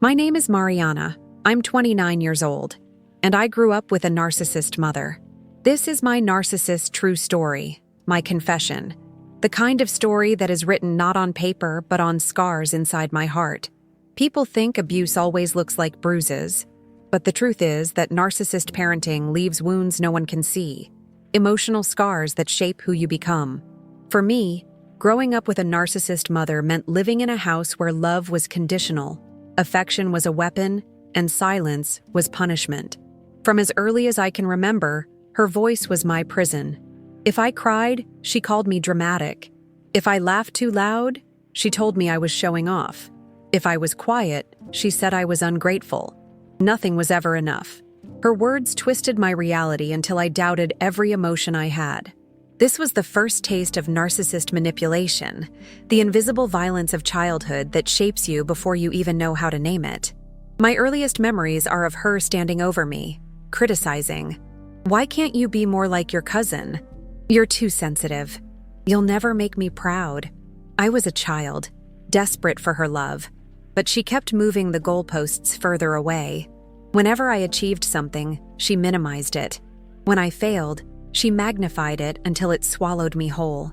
My name is Mariana. I'm 29 years old, and I grew up with a narcissist mother. This is my narcissist true story, my confession, the kind of story that is written not on paper but on scars inside my heart. People think abuse always looks like bruises, but the truth is that narcissist parenting leaves wounds no one can see, emotional scars that shape who you become. For me, growing up with a narcissist mother meant living in a house where love was conditional, affection was a weapon, and silence was punishment. From as early as I can remember, her voice was my prison. If I cried, she called me dramatic. If I laughed too loud, she told me I was showing off. If I was quiet, she said I was ungrateful. Nothing was ever enough. Her words twisted my reality until I doubted every emotion I had. This was the first taste of narcissist manipulation, the invisible violence of childhood that shapes you before you even know how to name it. My earliest memories are of her standing over me, criticizing. "Why can't you be more like your cousin? You're too sensitive. You'll never make me proud." I was a child, desperate for her love, but she kept moving the goalposts further away. Whenever I achieved something, she minimized it. When I failed, she magnified it until it swallowed me whole.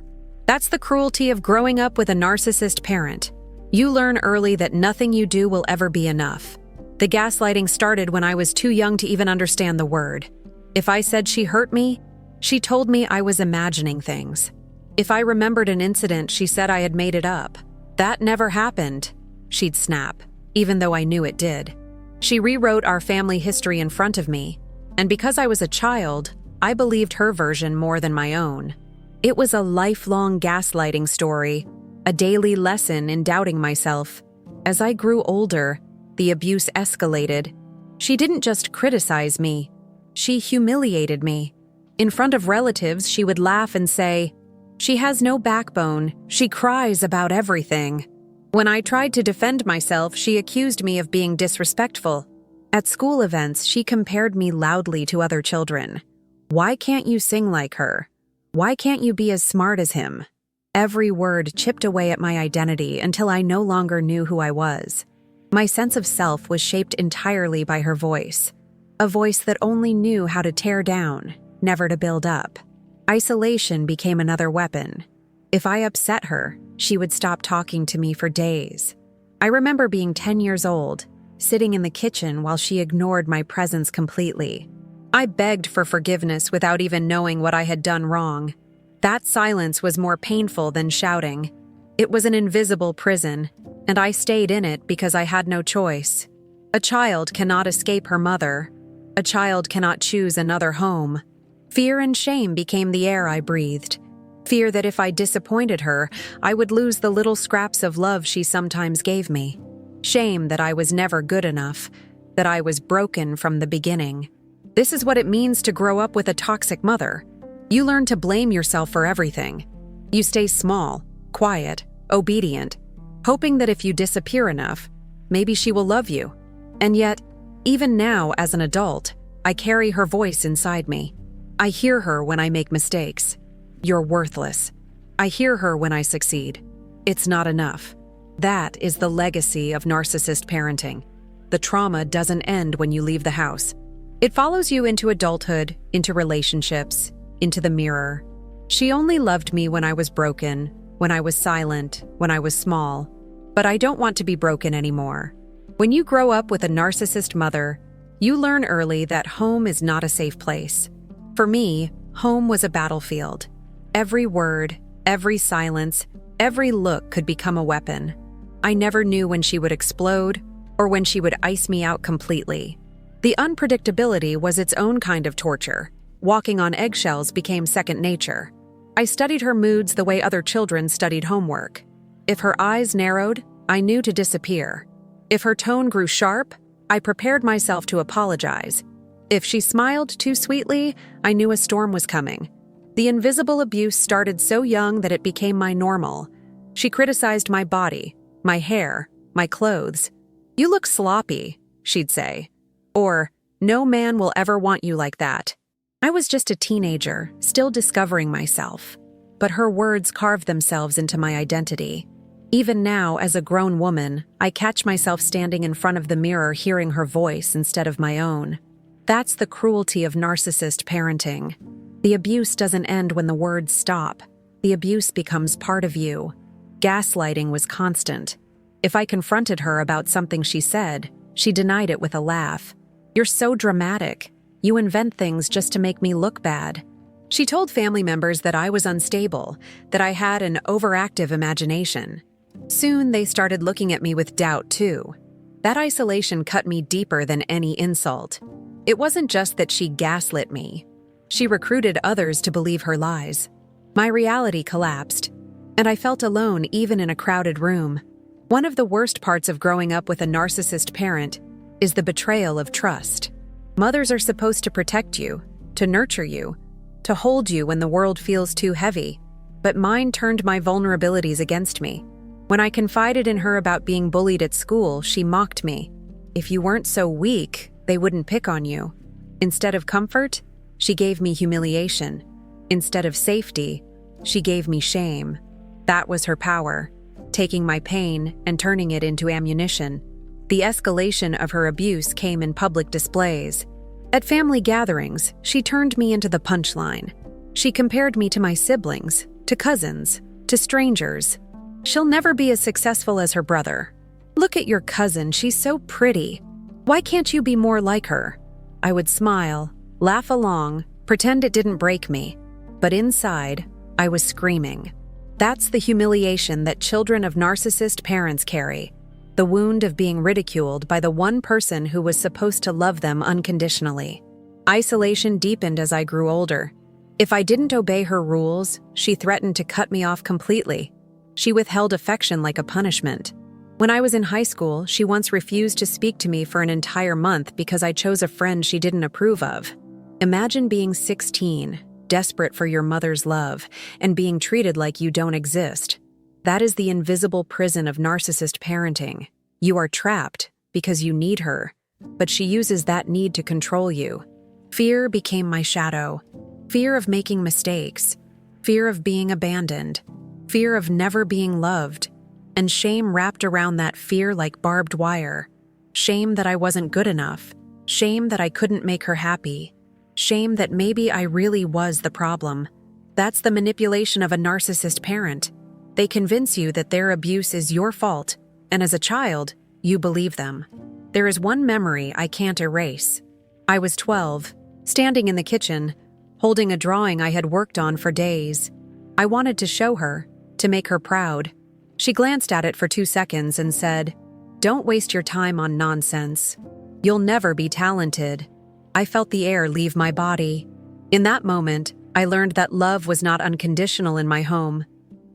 That's the cruelty of growing up with a narcissist parent. You learn early that nothing you do will ever be enough. The gaslighting started when I was too young to even understand the word. If I said she hurt me, she told me I was imagining things. If I remembered an incident, she said I had made it up. "That never happened," she'd snap, even though I knew it did. She rewrote our family history in front of me, and because I was a child, I believed her version more than my own. It was a lifelong gaslighting story, a daily lesson in doubting myself. As I grew older, the abuse escalated. She didn't just criticize me, she humiliated me. In front of relatives, she would laugh and say, "She has no backbone, she cries about everything." When I tried to defend myself, she accused me of being disrespectful. At school events, she compared me loudly to other children. "Why can't you sing like her? Why can't you be as smart as him?" Every word chipped away at my identity until I no longer knew who I was. My sense of self was shaped entirely by her voice, a voice that only knew how to tear down, never to build up. Isolation became another weapon. If I upset her, she would stop talking to me for days. I remember being 10 years old, sitting in the kitchen while she ignored my presence completely. I begged for forgiveness without even knowing what I had done wrong. That silence was more painful than shouting. It was an invisible prison, and I stayed in it because I had no choice. A child cannot escape her mother. A child cannot choose another home. Fear and shame became the air I breathed. Fear that if I disappointed her, I would lose the little scraps of love she sometimes gave me. Shame that I was never good enough, that I was broken from the beginning. This is what it means to grow up with a toxic mother. You learn to blame yourself for everything. You stay small, quiet, obedient, hoping that if you disappear enough, maybe she will love you. And yet, even now as an adult, I carry her voice inside me. I hear her when I make mistakes. "You're worthless." I hear her when I succeed. "It's not enough." That is the legacy of narcissist parenting. The trauma doesn't end when you leave the house. It follows you into adulthood, into relationships, into the mirror. She only loved me when I was broken, when I was silent, when I was small. But I don't want to be broken anymore. When you grow up with a narcissist mother, you learn early that home is not a safe place. For me, home was a battlefield. Every word, every silence, every look could become a weapon. I never knew when she would explode or when she would ice me out completely. The unpredictability was its own kind of torture. Walking on eggshells became second nature. I studied her moods the way other children studied homework. If her eyes narrowed, I knew to disappear. If her tone grew sharp, I prepared myself to apologize. If she smiled too sweetly, I knew a storm was coming. The invisible abuse started so young that it became my normal. She criticized my body, my hair, my clothes. "You look sloppy," she'd say. Or, "No man will ever want you like that." I was just a teenager, still discovering myself. But her words carved themselves into my identity. Even now, as a grown woman, I catch myself standing in front of the mirror hearing her voice instead of my own. That's the cruelty of narcissist parenting. The abuse doesn't end when the words stop. The abuse becomes part of you. Gaslighting was constant. If I confronted her about something she said, she denied it with a laugh. "You're so dramatic. You invent things just to make me look bad." She told family members that I was unstable, that I had an overactive imagination. Soon they started looking at me with doubt too. That isolation cut me deeper than any insult. It wasn't just that she gaslit me. She recruited others to believe her lies. My reality collapsed, and I felt alone even in a crowded room. One of the worst parts of growing up with a narcissist parent is the betrayal of trust. Mothers are supposed to protect you, to nurture you, to hold you when the world feels too heavy, but mine turned my vulnerabilities against me. When I confided in her about being bullied at school, she mocked me. If you weren't so weak, they wouldn't pick on you. Instead of comfort, she gave me humiliation. Instead of safety, she gave me shame. That was her power, taking my pain and turning it into ammunition. The escalation of her abuse came in public displays. At family gatherings, she turned me into the punchline. She compared me to my siblings, to cousins, to strangers. "She'll never be as successful as her brother. Look at your cousin, she's so pretty. Why can't you be more like her?" I would smile, laugh along, pretend it didn't break me. But inside, I was screaming. That's the humiliation that children of narcissist parents carry. The wound of being ridiculed by the one person who was supposed to love them unconditionally. Isolation deepened as I grew older. If I didn't obey her rules, she threatened to cut me off completely. She withheld affection like a punishment. When I was in high school, she once refused to speak to me for an entire month because I chose a friend she didn't approve of. Imagine being 16, desperate for your mother's love, and being treated like you don't exist. That is the invisible prison of narcissist parenting. You are trapped because you need her, but she uses that need to control you. Fear became my shadow. Fear of making mistakes. Fear of being abandoned. Fear of never being loved. And shame wrapped around that fear like barbed wire. Shame that I wasn't good enough. Shame that I couldn't make her happy. Shame that maybe I really was the problem. That's the manipulation of a narcissist parent. They convince you that their abuse is your fault, and as a child, you believe them. There is one memory I can't erase. I was 12, standing in the kitchen, holding a drawing I had worked on for days. I wanted to show her, to make her proud. She glanced at it for 2 seconds and said, "Don't waste your time on nonsense. You'll never be talented." I felt the air leave my body. In that moment, I learned that love was not unconditional in my home.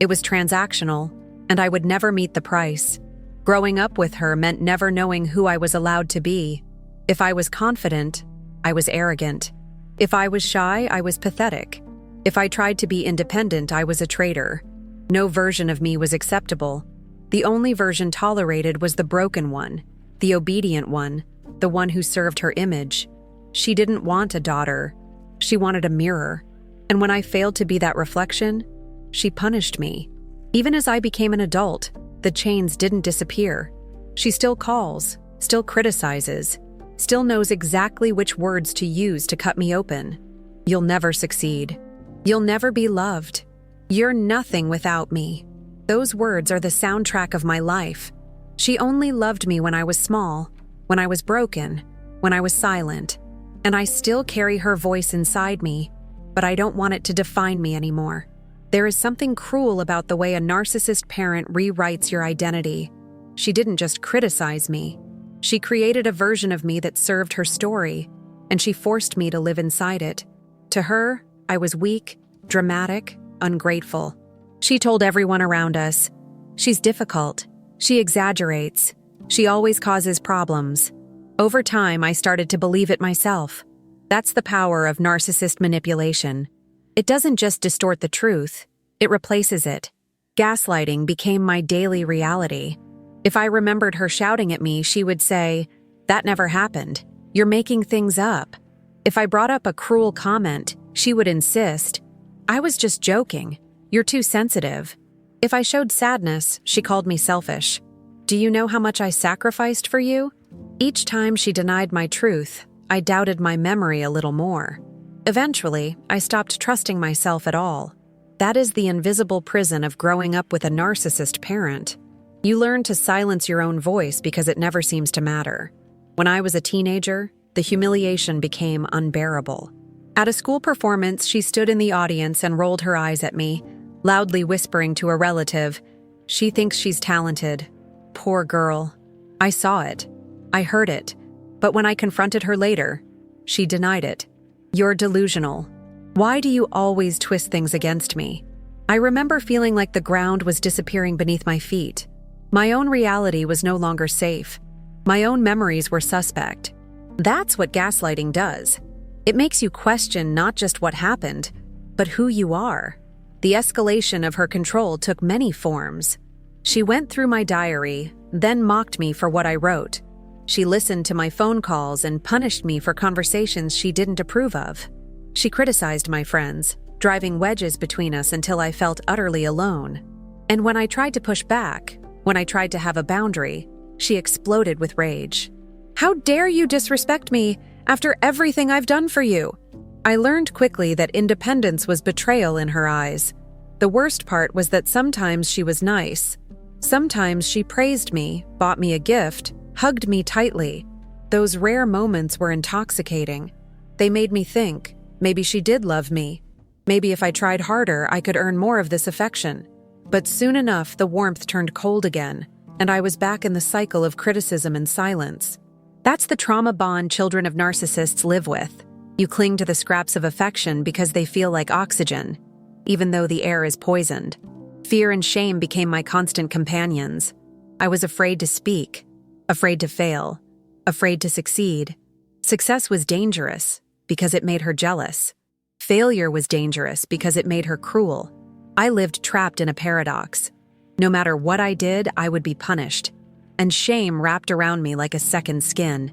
It was transactional, and I would never meet the price. Growing up with her meant never knowing who I was allowed to be. If I was confident, I was arrogant. If I was shy, I was pathetic. If I tried to be independent, I was a traitor. No version of me was acceptable. The only version tolerated was the broken one, the obedient one, the one who served her image. She didn't want a daughter. She wanted a mirror. And when I failed to be that reflection, she punished me. Even as I became an adult, the chains didn't disappear. She still calls, still criticizes, still knows exactly which words to use to cut me open. "You'll never succeed. You'll never be loved. You're nothing without me." Those words are the soundtrack of my life. She only loved me when I was small, when I was broken, when I was silent. And I still carry her voice inside me, but I don't want it to define me anymore. There is something cruel about the way a narcissist parent rewrites your identity. She didn't just criticize me. She created a version of me that served her story, and she forced me to live inside it. To her, I was weak, dramatic, ungrateful. She told everyone around us, "She's difficult. She exaggerates. She always causes problems." Over time, I started to believe it myself. That's the power of narcissist manipulation. It doesn't just distort the truth, it replaces it. Gaslighting became my daily reality. If I remembered her shouting at me, she would say, "That never happened. You're making things up." If I brought up a cruel comment, she would insist, "I was just joking. You're too sensitive." If I showed sadness, she called me selfish. Do you know how much I sacrificed for you? Each time she denied my truth, I doubted my memory a little more. Eventually, I stopped trusting myself at all. That is the invisible prison of growing up with a narcissist parent. You learn to silence your own voice because it never seems to matter. When I was a teenager, the humiliation became unbearable. At a school performance, she stood in the audience and rolled her eyes at me, loudly whispering to a relative, "She thinks she's talented. Poor girl." I saw it. I heard it. But when I confronted her later, she denied it. "You're delusional. Why do you always twist things against me?" I remember feeling like the ground was disappearing beneath my feet. My own reality was no longer safe. My own memories were suspect. That's what gaslighting does. It makes you question not just what happened, but who you are. The escalation of her control took many forms. She went through my diary, then mocked me for what I wrote. She listened to my phone calls and punished me for conversations she didn't approve of. She criticized my friends, driving wedges between us until I felt utterly alone. And when I tried to push back, when I tried to have a boundary, she exploded with rage. "How dare you disrespect me after everything I've done for you?" I learned quickly that independence was betrayal in her eyes. The worst part was that sometimes she was nice. Sometimes she praised me, bought me a gift, hugged me tightly. Those rare moments were intoxicating. They made me think, maybe she did love me. Maybe if I tried harder, I could earn more of this affection. But soon enough, the warmth turned cold again, and I was back in the cycle of criticism and silence. That's the trauma bond children of narcissists live with. You cling to the scraps of affection because they feel like oxygen, even though the air is poisoned. Fear and shame became my constant companions. I was afraid to speak, afraid to fail, afraid to succeed. Success was dangerous because it made her jealous. Failure was dangerous because it made her cruel. I lived trapped in a paradox. No matter what I did, I would be punished, and shame wrapped around me like a second skin.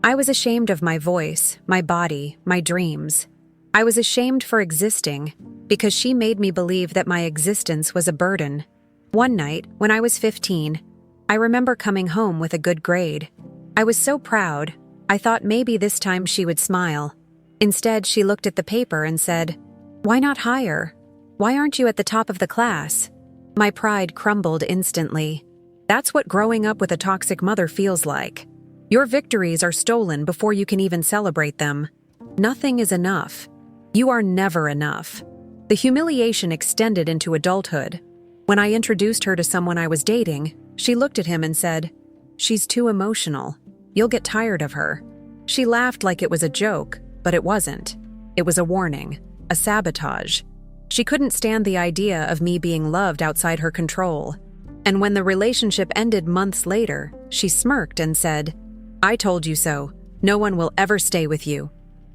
I was ashamed of my voice, my body, my dreams. I was ashamed for existing because she made me believe that my existence was a burden. One night, when I was 15, I remember coming home with a good grade. I was so proud, I thought maybe this time she would smile. Instead, she looked at the paper and said, "Why not higher? Why aren't you at the top of the class?" My pride crumbled instantly. That's what growing up with a toxic mother feels like. Your victories are stolen before you can even celebrate them. Nothing is enough. You are never enough. The humiliation extended into adulthood. When I introduced her to someone I was dating, she looked at him and said, "She's too emotional. You'll get tired of her." She laughed like it was a joke, but it wasn't. It was a warning, a sabotage. She couldn't stand the idea of me being loved outside her control. And when the relationship ended months later, she smirked and said, "I told you so. No one will ever stay with you."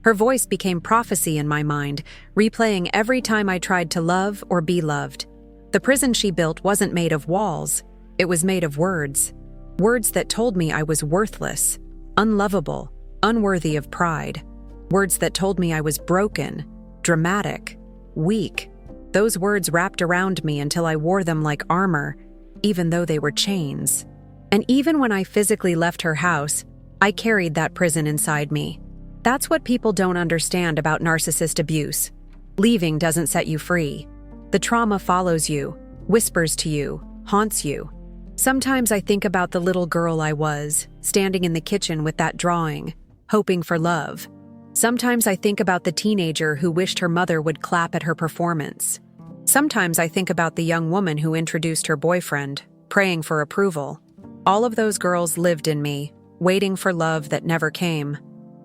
Her voice became prophecy in my mind, replaying every time I tried to love or be loved. The prison she built wasn't made of walls. It was made of words. Words that told me I was worthless, unlovable, unworthy of pride. Words that told me I was broken, dramatic, weak. Those words wrapped around me until I wore them like armor, even though they were chains. And even when I physically left her house, I carried that prison inside me. That's what people don't understand about narcissist abuse. Leaving doesn't set you free. The trauma follows you, whispers to you, haunts you. Sometimes I think about the little girl I was, standing in the kitchen with that drawing, hoping for love. Sometimes I think about the teenager who wished her mother would clap at her performance. Sometimes I think about the young woman who introduced her boyfriend, praying for approval. All of those girls lived in me, waiting for love that never came.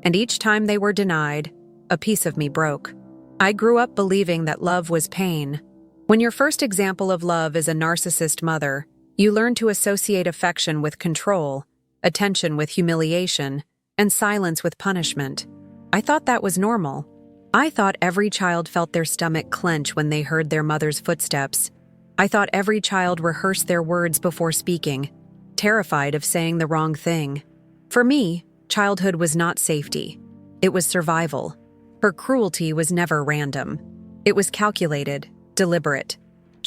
And each time they were denied, a piece of me broke. I grew up believing that love was pain. When your first example of love is a narcissist mother, you learn to associate affection with control, attention with humiliation, and silence with punishment. I thought that was normal. I thought every child felt their stomach clench when they heard their mother's footsteps. I thought every child rehearsed their words before speaking, terrified of saying the wrong thing. For me, childhood was not safety. It was survival. Her cruelty was never random. It was calculated, deliberate.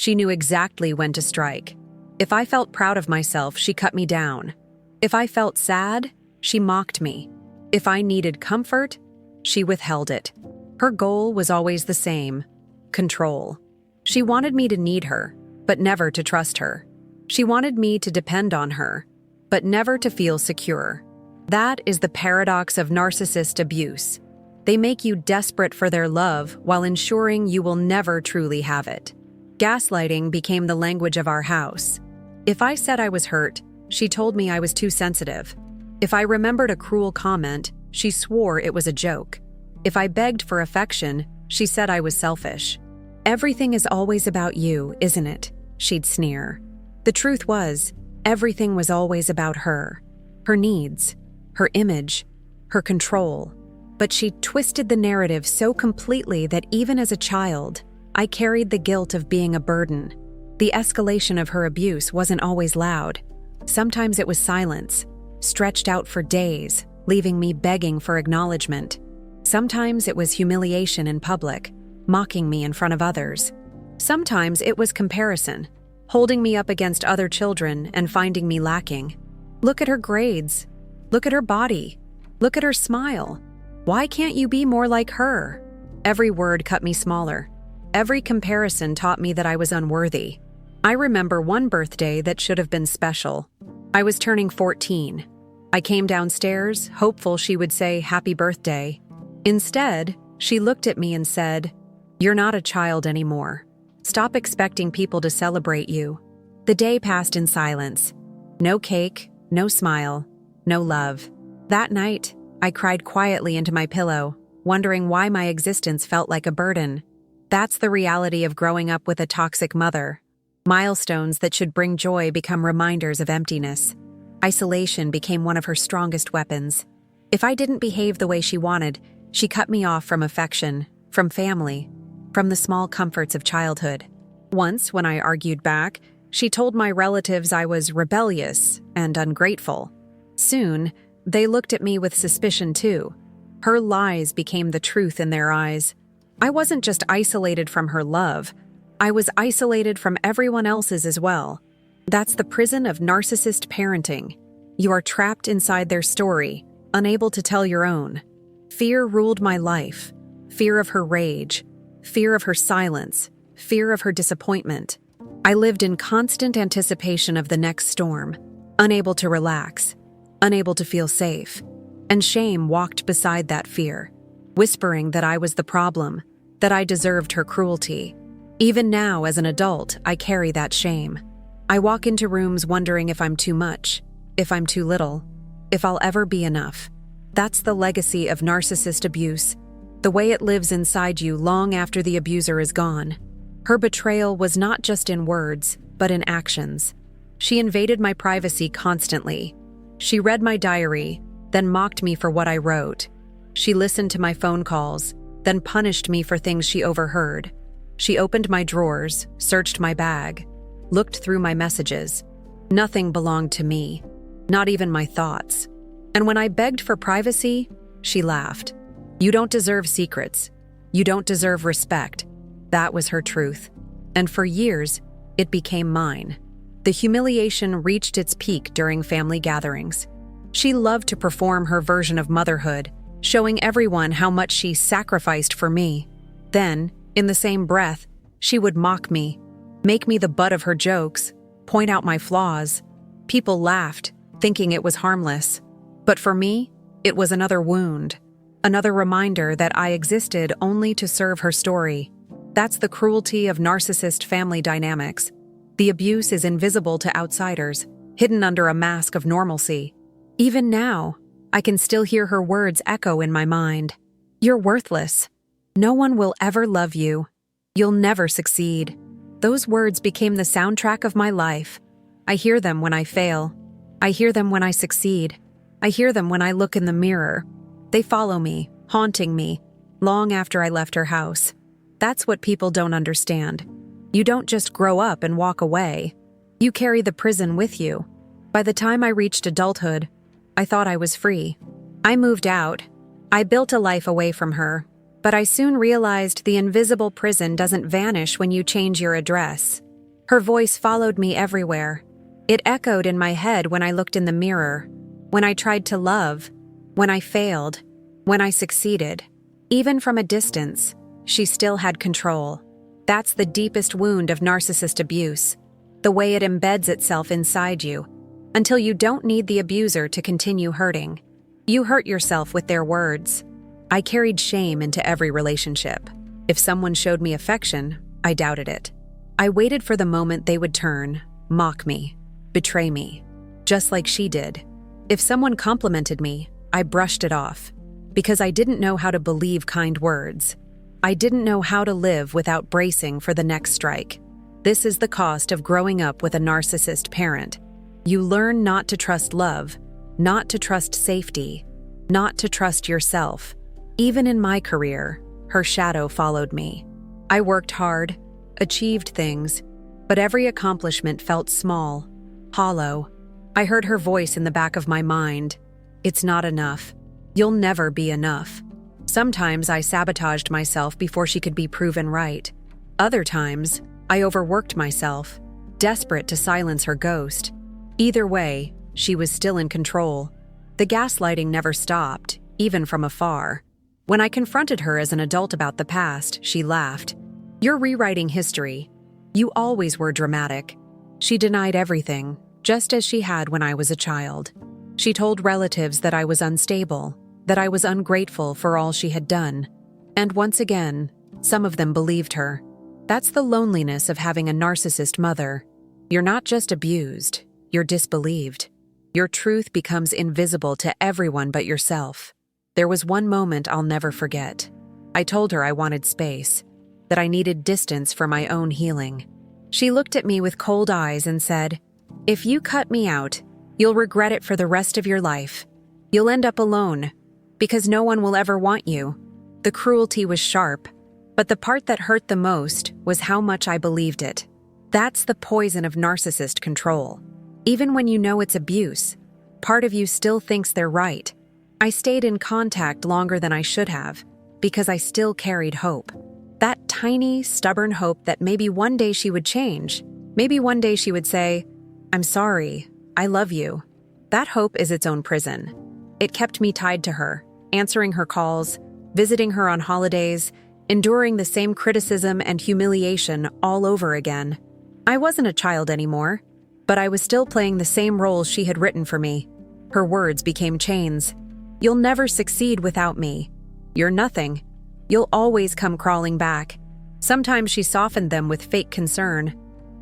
She knew exactly when to strike. If I felt proud of myself, she cut me down. If I felt sad, she mocked me. If I needed comfort, she withheld it. Her goal was always the same: control. She wanted me to need her, but never to trust her. She wanted me to depend on her, but never to feel secure. That is the paradox of narcissist abuse. They make you desperate for their love while ensuring you will never truly have it. Gaslighting became the language of our house. If I said I was hurt, she told me I was too sensitive. If I remembered a cruel comment, she swore it was a joke. If I begged for affection, she said I was selfish. "Everything is always about you, isn't it?" she'd sneer. The truth was, everything was always about her. Her needs, her image, her control. But she twisted the narrative so completely that even as a child, I carried the guilt of being a burden. The escalation of her abuse wasn't always loud. Sometimes it was silence, stretched out for days, leaving me begging for acknowledgement. Sometimes it was humiliation in public, mocking me in front of others. Sometimes it was comparison, holding me up against other children and finding me lacking. Look at her grades. Look at her body. Look at her smile. Why can't you be more like her? Every word cut me smaller. Every comparison taught me that I was unworthy. I remember one birthday that should have been special. I was turning 14. I came downstairs, hopeful she would say happy birthday. Instead, she looked at me and said, "You're not a child anymore. Stop expecting people to celebrate you." The day passed in silence. No cake, no smile, no love. That night, I cried quietly into my pillow, wondering why my existence felt like a burden. That's the reality of growing up with a toxic mother. Milestones that should bring joy become reminders of emptiness. Isolation became one of her strongest weapons. If I didn't behave the way she wanted, she cut me off from affection, from family, from the small comforts of childhood. Once, when I argued back, she told my relatives I was rebellious and ungrateful. Soon, they looked at me with suspicion too. Her lies became the truth in their eyes. I wasn't just isolated from her love, I was isolated from everyone else's as well. That's the prison of narcissist parenting. You are trapped inside their story, unable to tell your own. Fear ruled my life. Fear of her rage. Fear of her silence. Fear of her disappointment. I lived in constant anticipation of the next storm, unable to relax, unable to feel safe. And shame walked beside that fear, whispering that I was the problem, that I deserved her cruelty. Even now, as an adult, I carry that shame. I walk into rooms wondering if I'm too much, if I'm too little, if I'll ever be enough. That's the legacy of narcissist abuse, the way it lives inside you long after the abuser is gone. Her betrayal was not just in words, but in actions. She invaded my privacy constantly. She read my diary, then mocked me for what I wrote. She listened to my phone calls, then punished me for things she overheard. She opened my drawers, searched my bag, looked through my messages. Nothing belonged to me, not even my thoughts. And when I begged for privacy, she laughed. "You don't deserve secrets. You don't deserve respect." That was her truth. And for years, it became mine. The humiliation reached its peak during family gatherings. She loved to perform her version of motherhood, showing everyone how much she sacrificed for me. Then, in the same breath, she would mock me, make me the butt of her jokes, point out my flaws. People laughed, thinking it was harmless. But for me, it was another wound, another reminder that I existed only to serve her story. That's the cruelty of narcissist family dynamics. The abuse is invisible to outsiders, hidden under a mask of normalcy. Even now, I can still hear her words echo in my mind. "You're worthless. No one will ever love you. You'll never succeed." Those words became the soundtrack of my life. I hear them when I fail. I hear them when I succeed. I hear them when I look in the mirror. They follow me, haunting me, long after I left her house. That's what people don't understand. You don't just grow up and walk away. You carry the prison with you. By the time I reached adulthood, I thought I was free. I moved out. I built a life away from her. But I soon realized the invisible prison doesn't vanish when you change your address. Her voice followed me everywhere. It echoed in my head when I looked in the mirror, when I tried to love, when I failed, when I succeeded. Even from a distance, she still had control. That's the deepest wound of narcissist abuse, the way it embeds itself inside you, until you don't need the abuser to continue hurting. You hurt yourself with their words. I carried shame into every relationship. If someone showed me affection, I doubted it. I waited for the moment they would turn, mock me, betray me, just like she did. If someone complimented me, I brushed it off, because I didn't know how to believe kind words. I didn't know how to live without bracing for the next strike. This is the cost of growing up with a narcissist parent. You learn not to trust love, not to trust safety, not to trust yourself. Even in my career, her shadow followed me. I worked hard, achieved things, but every accomplishment felt small, hollow. I heard her voice in the back of my mind. It's not enough. You'll never be enough. Sometimes I sabotaged myself before she could be proven right. Other times, I overworked myself, desperate to silence her ghost. Either way, she was still in control. The gaslighting never stopped, even from afar. When I confronted her as an adult about the past, she laughed. "You're rewriting history. You always were dramatic." She denied everything, just as she had when I was a child. She told relatives that I was unstable, that I was ungrateful for all she had done. And once again, some of them believed her. That's the loneliness of having a narcissist mother. You're not just abused, you're disbelieved. Your truth becomes invisible to everyone but yourself. There was one moment I'll never forget. I told her I wanted space, that I needed distance for my own healing. She looked at me with cold eyes and said, "If you cut me out, you'll regret it for the rest of your life. You'll end up alone, because no one will ever want you." The cruelty was sharp, but the part that hurt the most was how much I believed it. That's the poison of narcissist control. Even when you know it's abuse, part of you still thinks they're right. I stayed in contact longer than I should have, because I still carried hope. That tiny, stubborn hope that maybe one day she would change. Maybe one day she would say, "I'm sorry, I love you." That hope is its own prison. It kept me tied to her, answering her calls, visiting her on holidays, enduring the same criticism and humiliation all over again. I wasn't a child anymore, but I was still playing the same roles she had written for me. Her words became chains. "You'll never succeed without me. You're nothing. You'll always come crawling back." Sometimes she softened them with fake concern.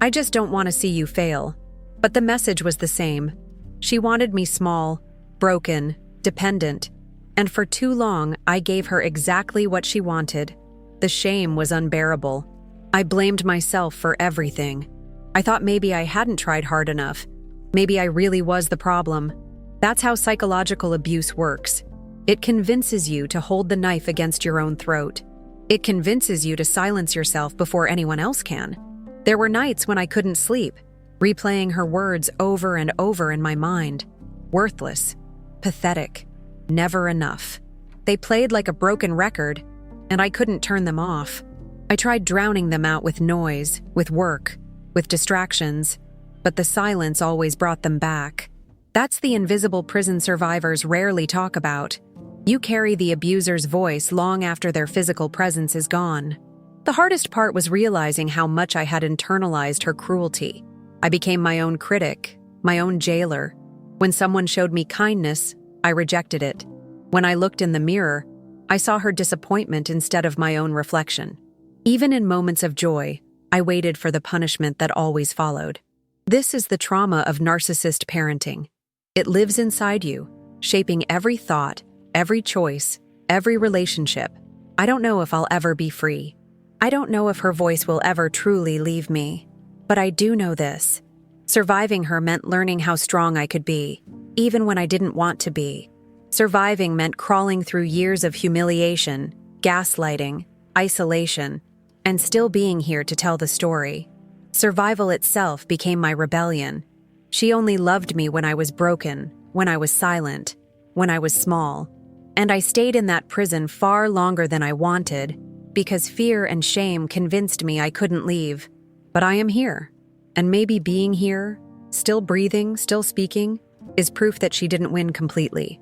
"I just don't want to see you fail." But the message was the same. She wanted me small, broken, dependent, and for too long I gave her exactly what she wanted. The shame was unbearable. I blamed myself for everything. I thought maybe I hadn't tried hard enough. Maybe I really was the problem. That's how psychological abuse works. It convinces you to hold the knife against your own throat. It convinces you to silence yourself before anyone else can. There were nights when I couldn't sleep, replaying her words over and over in my mind. Worthless, pathetic, never enough. They played like a broken record, and I couldn't turn them off. I tried drowning them out with noise, with work, with distractions, but the silence always brought them back. That's the invisible prison survivors rarely talk about. You carry the abuser's voice long after their physical presence is gone. The hardest part was realizing how much I had internalized her cruelty. I became my own critic, my own jailer. When someone showed me kindness, I rejected it. When I looked in the mirror, I saw her disappointment instead of my own reflection. Even in moments of joy, I waited for the punishment that always followed. This is the trauma of narcissist parenting. It lives inside you, shaping every thought, every choice, every relationship. I don't know if I'll ever be free. I don't know if her voice will ever truly leave me. But I do know this. Surviving her meant learning how strong I could be, even when I didn't want to be. Surviving meant crawling through years of humiliation, gaslighting, isolation, and still being here to tell the story. Survival itself became my rebellion. She only loved me when I was broken, when I was silent, when I was small. And I stayed in that prison far longer than I wanted, because fear and shame convinced me I couldn't leave. But I am here. And maybe being here, still breathing, still speaking, is proof that she didn't win completely.